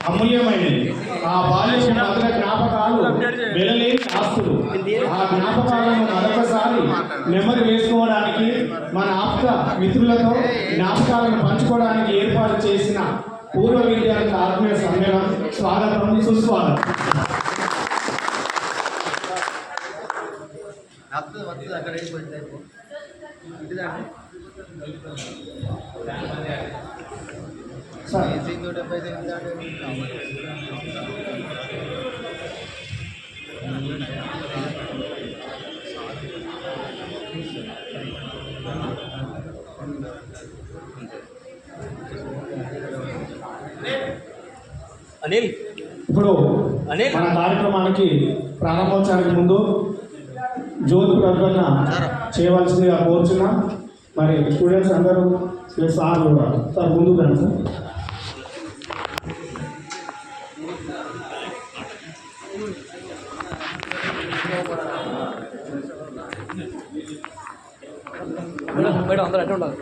అమూల్యమైనది. ఆ బాల్యపు మధుర జ్ఞాపకాలు వెలలేని ఆస్తులు. ఆ జ్ఞాపకాలను మరొకసారి నెమ్మది వేసుకోవడానికి మన ఆప్త మిత్రులతో జ్ఞాపకాలను పంచుకోవడానికి ఏర్పాటు చేసిన పూర్వ విద్యార్థుల ఆత్మీయ సమ్మేళనం స్వాగతం, సుస్వాగతం. అనిల్ ఇప్పుడు మన కార్యక్రమానికి ప్రారంభోత్సవానికి ముందు జ్యోతి ప్రజ్వలన చేయవలసిందిగా కోరుచున్నాం. మరి స్టూడెంట్స్ అందరూ సార్ కూడా సార్ ముందు రండి సార్. మేడం అందరూ అట్లా ఉండాలి.